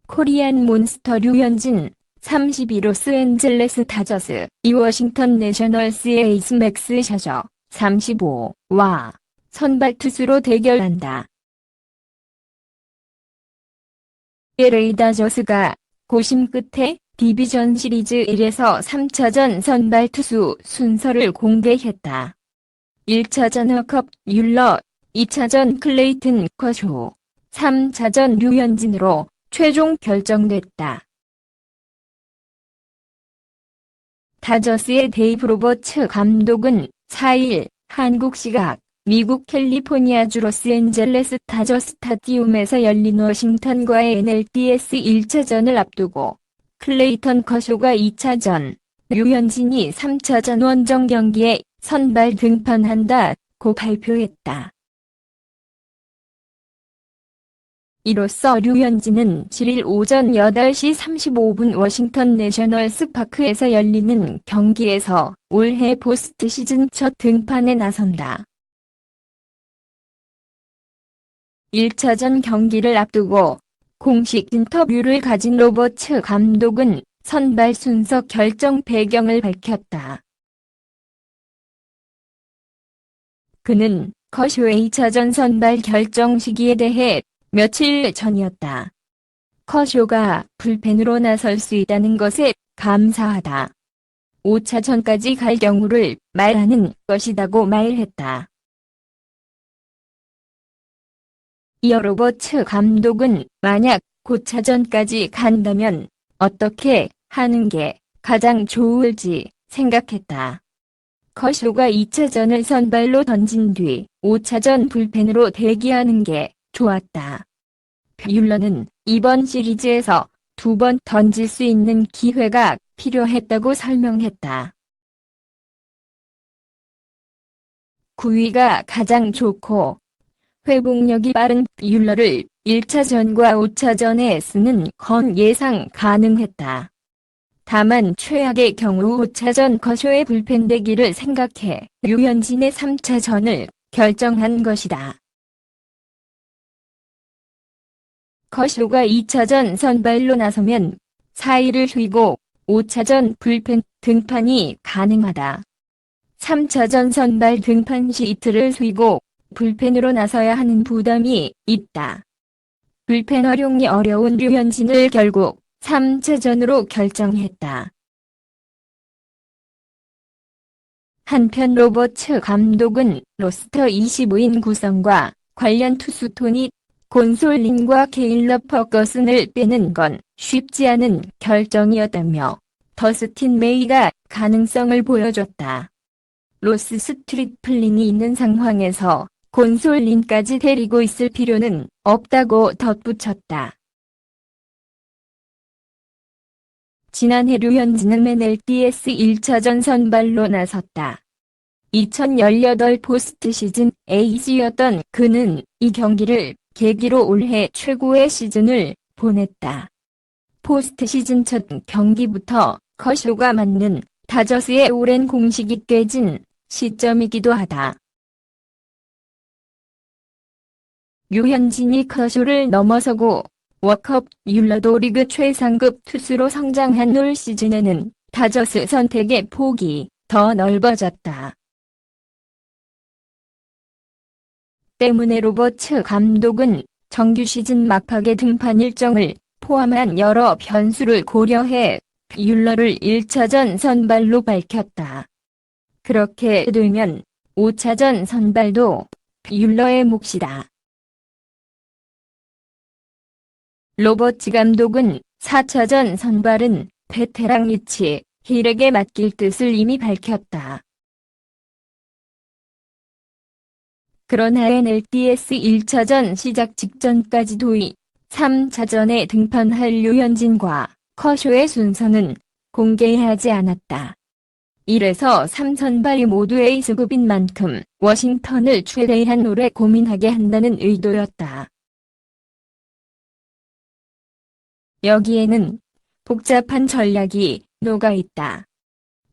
코리안 몬스터 류현진, 32 로스앤젤레스 다저스, 이 워싱턴 내셔널스의 에이스 맥스 셔저, 35와 선발 투수로 대결한다. LA 다저스가 고심 끝에 디비전 시리즈 1에서 3차전 선발 투수 순서를 공개했다. 1차전 허컵 율러, 2차전 클레이튼 커쇼, 3차전 류현진으로 최종 결정됐다. 다저스의 데이브 로버츠 감독은 4일 한국 시각 미국 캘리포니아주 로스앤젤레스 다저스 스타디움에서 열린 워싱턴과의 NLDS 1차전을 앞두고 클레이턴 커쇼가 2차전, 류현진이 3차전 원정 경기에 선발 등판한다고 발표했다. 이로써 류현진은 7일 오전 8시 35분 워싱턴 내셔널스 파크에서 열리는 경기에서 올해 포스트 시즌 첫 등판에 나선다. 1차전 경기를 앞두고 공식 인터뷰를 가진 로버츠 감독은 선발 순서 결정 배경을 밝혔다. 그는 커쇼의 2차전 선발 결정 시기에 대해 며칠 전이었다. 커쇼가 불펜으로 나설 수 있다는 것에 감사하다. 5차전까지 갈 경우를 말하는 것이다고 말했다. 이어 로버츠 감독은 만약 5차전까지 간다면 어떻게 하는 게 가장 좋을지 생각했다. 커쇼가 2차전을 선발로 던진 뒤 5차전 불펜으로 대기하는 게 좋았다. 율러는 이번 시리즈에서 2번 던질 수 있는 기회가 필요했다고 설명했다. 9위가 가장 좋고 회복력이 빠른 율러를 1차전과 5차전에 쓰는 건 예상 가능했다. 다만 최악의 경우 5차전 커쇼의 불펜 대기를 생각해 류현진의 3차전을 결정한 것이다. 커쇼가 2차전 선발로 나서면 4일을 쉬고 5차전 불펜 등판이 가능하다. 3차전 선발 등판 시 이틀을 쉬고 불펜으로 나서야 하는 부담이 있다. 불펜 활용이 어려운 류현진을 결국 3차전으로 결정했다. 한편 로버츠 감독은 로스터 25인 구성과 관련 투수 토니 곤솔린과 케일러 퍼거슨을 빼는 건 쉽지 않은 결정이었다며 더스틴 메이가 가능성을 보여줬다. 로스 스트리플린이 있는 상황에서 곤솔린까지 데리고 있을 필요는 없다고 덧붙였다. 지난해 류현진은 NLDS 1차전 선발로 나섰다. 2018 포스트 시즌 에이스였던 그는 이 경기를 계기로 올해 최고의 시즌을 보냈다. 포스트 시즌 첫 경기부터 커쇼가 맞는 다저스의 오랜 공식이 깨진 시점이기도 하다. 류현진이 커쇼를 넘어서고 워컵 율러도 리그 최상급 투수로 성장한 올 시즌에는 다저스 선택의 폭이 더 넓어졌다. 때문에 로버츠 감독은 정규 시즌 막판의 등판 일정을 포함한 여러 변수를 고려해 율러를 1차전 선발로 밝혔다. 그렇게 되면 5차전 선발도 율러의 몫이다. 로버츠 감독은 4차전 선발은 베테랑 리치 힐에게 맡길 뜻을 이미 밝혔다. 그러나 NLDS 1차전 시작 직전까지도 3차전에 등판할 류현진과 커쇼의 순서는 공개하지 않았다. 1에서 3선발이 모두 에이스급인 만큼 워싱턴을 최대한 오래 고민하게 한다는 의도였다. 여기에는 복잡한 전략이 녹아있다.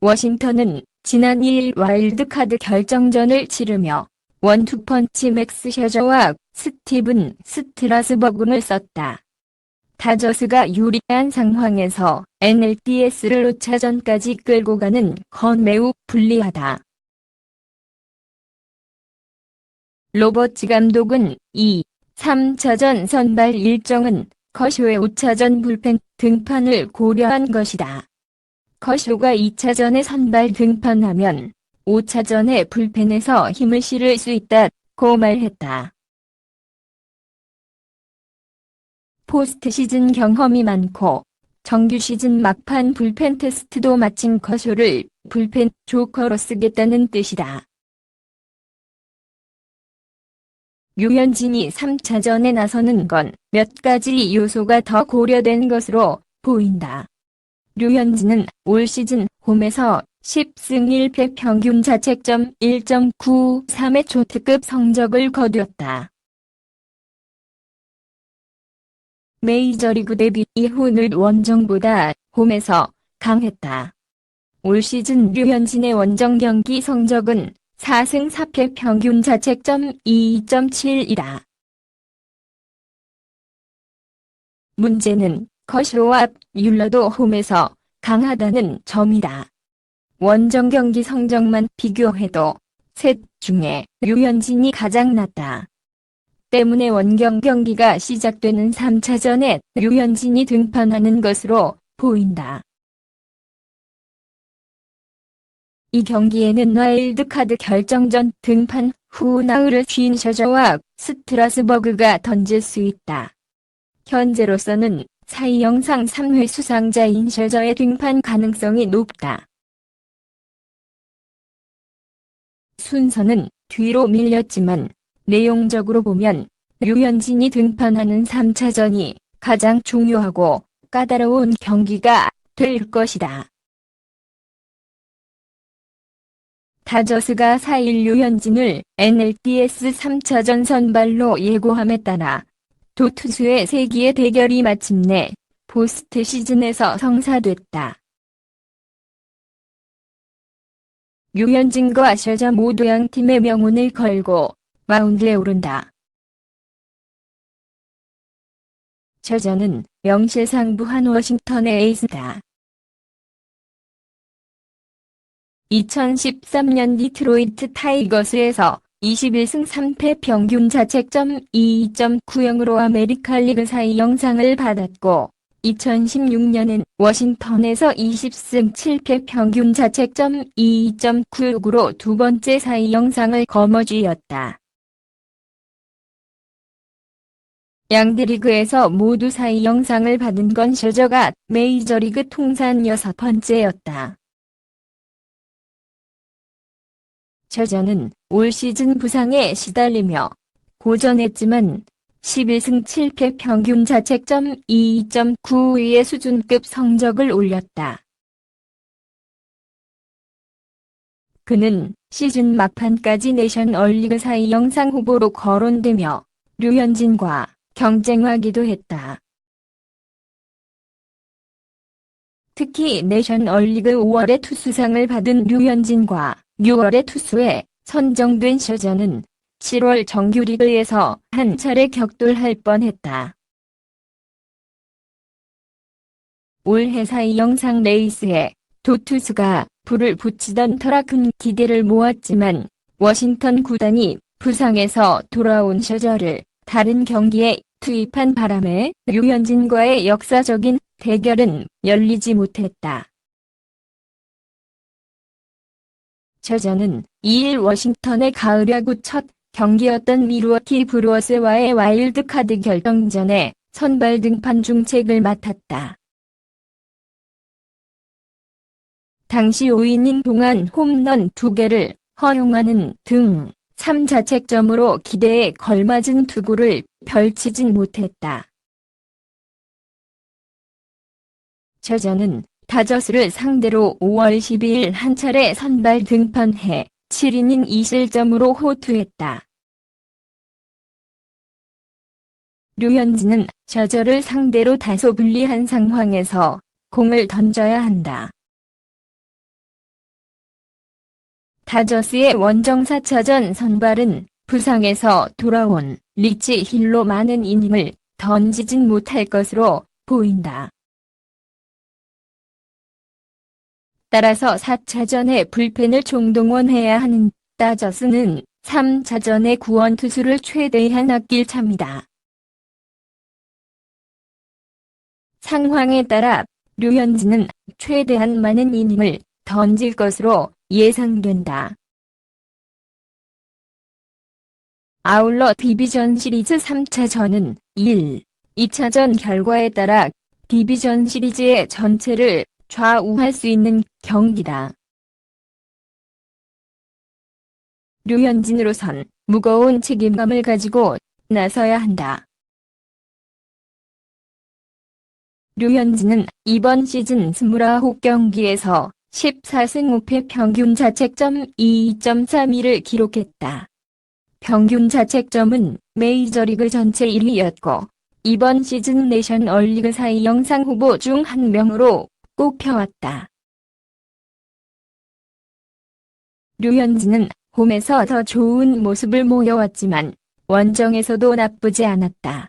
워싱턴은 지난 2일 와일드카드 결정전을 치르며 원투펀치 맥스 셔저와 스티븐 스트라스버그를 썼다. 다저스가 유리한 상황에서 NLDS를 5차전까지 끌고 가는 건 매우 불리하다. 로버츠 감독은 2, 3차전 선발 일정은 커쇼의 5차전 불펜 등판을 고려한 것이다. 커쇼가 2차전에 선발 등판하면 5차전에 불펜에서 힘을 실을 수 있다고 말했다. 포스트 시즌 경험이 많고 정규 시즌 막판 불펜 테스트도 마친 커쇼를 불펜 조커로 쓰겠다는 뜻이다. 류현진이 3차전에 나서는 건 몇 가지 요소가 더 고려된 것으로 보인다. 류현진은 올 시즌 홈에서 10승 1패 평균 자책점 1.93의 초특급 성적을 거두었다. 메이저리그 데뷔 이후는 원정보다 홈에서 강했다. 올 시즌 류현진의 원정 경기 성적은 4승 4패 평균 자책점 2.7이다. 문제는 커쇼와 율러도 홈에서 강하다는 점이다. 원정 경기 성적만 비교해도 셋 중에 류현진이 가장 낮다. 때문에 원정 경기가 시작되는 3차전에 류현진이 등판하는 것으로 보인다. 이 경기에는 와일드카드 결정전 등판 후 나흘을 쉰 셔저와 스트라스버그가 던질 수 있다. 현재로서는 사이 영상 3회 수상자인 셔저의 등판 가능성이 높다. 순서는 뒤로 밀렸지만 내용적으로 보면 류현진이 등판하는 3차전이 가장 중요하고 까다로운 경기가 될 것이다. 다저스가 4일 류현진을 NLDS 3차전 선발로 예고함에 따라 두 투수의 세기의 대결이 마침내 포스트 시즌에서 성사됐다. 류현진과 셔저 모두 양팀의 명운을 걸고 마운드에 오른다. 셔저는 명실상부한 워싱턴의 에이스다. 2013년 디트로이트 타이거스에서 21승 3패 평균 자책점 2.90으로 아메리칸 리그 사이 영상을 받았고 2016년엔 워싱턴에서 20승 7패 평균 자책점 2.96으로 두 번째 사이 영상을 거머쥐었다. 양대 리그에서 모두 사이 영상을 받은 건 셔저가 메이저리그 통산 6번째였다. 셔저는 올 시즌 부상에 시달리며 고전했지만 11승 7패 평균 자책점 2.92의 수준급 성적을 올렸다. 그는 시즌 막판까지 내셔널리그 사이 영상 후보로 거론되며 류현진과 경쟁하기도 했다. 특히 내셔널리그 5월에 투수상을 받은 류현진과 6월에 투수에 선정된 셔저는 7월 정규리그에서 한 차례 격돌할 뻔했다. 올해 사이 영상 레이스에 두 투수가 불을 붙이던 터라 큰 기대를 모았지만 워싱턴 구단이 부상에서 돌아온 셔저를 다른 경기에 투입한 바람에 류현진과의 역사적인 대결은 열리지 못했다. 셔저는 2일 워싱턴의 가을 야구 첫 경기였던 밀워키 브루어스와의 와일드카드 결정전에 선발 등판 중책을 맡았다. 당시 5이닝 동안 홈런 2개를 허용하는 등 3자책점으로 기대에 걸맞은 투구를 펼치진 못했다. 셔저는 다저스를 상대로 5월 12일 한 차례 선발 등판해 7이닝 2실점으로 호투했다. 류현진은 셔저를 상대로 다소 불리한 상황에서 공을 던져야 한다. 다저스의 원정 4차전 선발은 부상에서 돌아온 리치 힐로 많은 이닝을 던지진 못할 것으로 보인다. 따라서 4차전에 불펜을 총동원해야 하는 다저스는 3차전의 구원 투수를 최대한 아낄 참이다. 상황에 따라 류현진은 최대한 많은 이닝을 던질 것으로 예상된다. 아울러 디비전 시리즈 3차전은 1, 2차전 결과에 따라 디비전 시리즈의 전체를 좌우할 수 있는 경기다. 류현진으로선 무거운 책임감을 가지고 나서야 한다. 류현진은 이번 시즌 29경기에서 14승 5패 평균 자책점 2.32를 기록했다. 평균 자책점은 메이저리그 전체 1위였고 이번 시즌 내셔널리그 사 영상 후보 중 한 명으로 꼽혀왔다. 류현진은 홈에서 더 좋은 모습을 보여왔지만 원정에서도 나쁘지 않았다.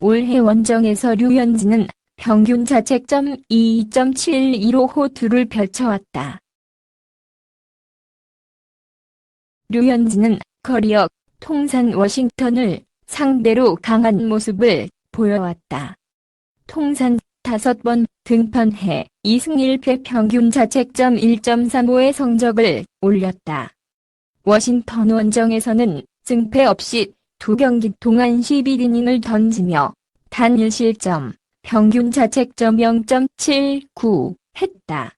올해 원정에서 류현진은 평균 자책점 2.72로 호투를 펼쳐왔다. 류현진은 커리어 통산 워싱턴을 상대로 강한 모습을 보여왔다. 통산 5번 등판해 2승 1패 평균 자책점 1.35의 성적을 올렸다. 워싱턴 원정에서는 승패 없이 2경기 동안 11이닝을 던지며 단 1실점, 평균 자책점 0.79 했다.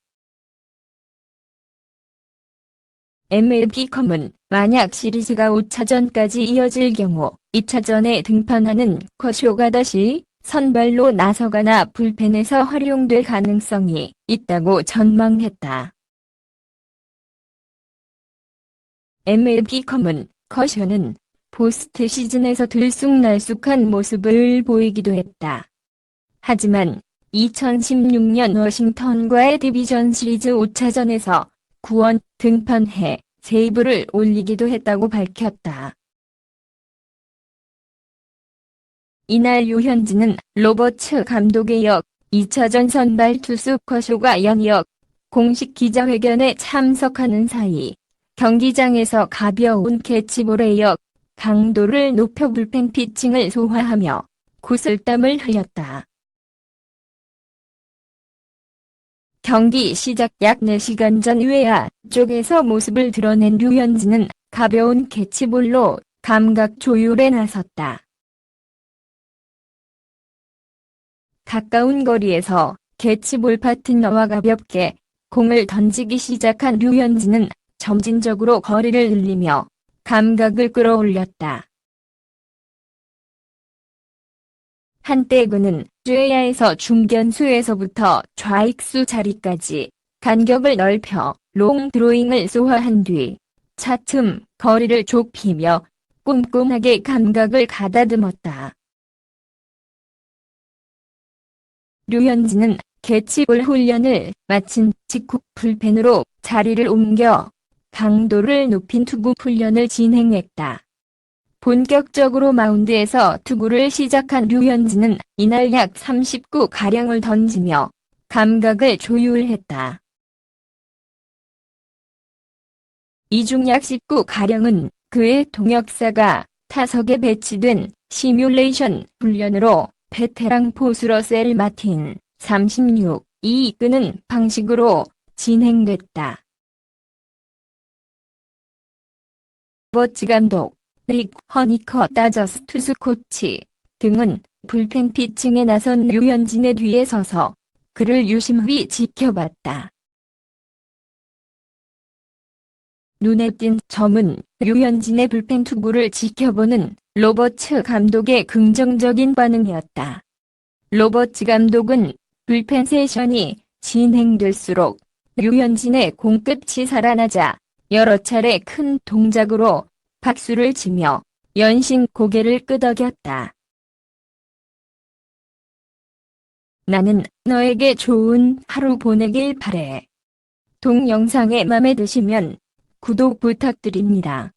MLB컴은 만약 시리즈가 5차전까지 이어질 경우 2차전에 등판하는 커쇼가 다시 선발로 나서거나 불펜에서 활용될 가능성이 있다고 전망했다. MLB컴은 커쇼는 포스트 시즌에서 들쑥날쑥한 모습을 보이기도 했다. 하지만 2016년 워싱턴과의 디비전 시리즈 5차전에서 구원 등판해 세이브를 올리기도 했다고 밝혔다. 이날 류현진은 로버츠 감독에 이어 2차전 선발 투수 커쇼가 연이어 공식 기자회견에 참석하는 사이 경기장에서 가벼운 캐치볼에 이어 강도를 높여 불펜 피칭을 소화하며 구슬땀을 흘렸다. 경기 시작 약 4시간 전 외야 쪽에서 모습을 드러낸 류현진은 가벼운 캐치볼로 감각 조율에 나섰다. 가까운 거리에서 캐치볼 파트너와 가볍게 공을 던지기 시작한 류현진은 점진적으로 거리를 늘리며 감각을 끌어올렸다. 한때 그는 쬐야에서 중견수에서부터 좌익수 자리까지 간격을 넓혀 롱 드로잉을 소화한 뒤 차츰 거리를 좁히며 꼼꼼하게 감각을 가다듬었다. 류현진은 캐치볼 훈련을 마친 직후 불펜으로 자리를 옮겨 강도를 높인 투구 훈련을 진행했다. 본격적으로 마운드에서 투구를 시작한 류현진은 이날 약 30구가량을 던지며 감각을 조율했다. 이 중 약 10구가량은 그의 통역사가 타석에 배치된 시뮬레이션 훈련으로 베테랑 포수 러셀 마틴 36이 이끄는 방식으로 진행됐다. 로버츠 감독, 릭 허니커 다저스 투수 코치 등은 불펜 피칭에 나선 류현진의 뒤에 서서 그를 유심히 지켜봤다. 눈에 띈 점은 류현진의 불펜 투구를 지켜보는 로버츠 감독의 긍정적인 반응이었다. 로버츠 감독은 불펜 세션이 진행될수록 류현진의 공끝이 살아나자 여러 차례 큰 동작으로 박수를 치며 연신 고개를 끄덕였다. 나는 너에게 좋은 하루 보내길 바래. 동영상에 맘에 드시면 구독 부탁드립니다.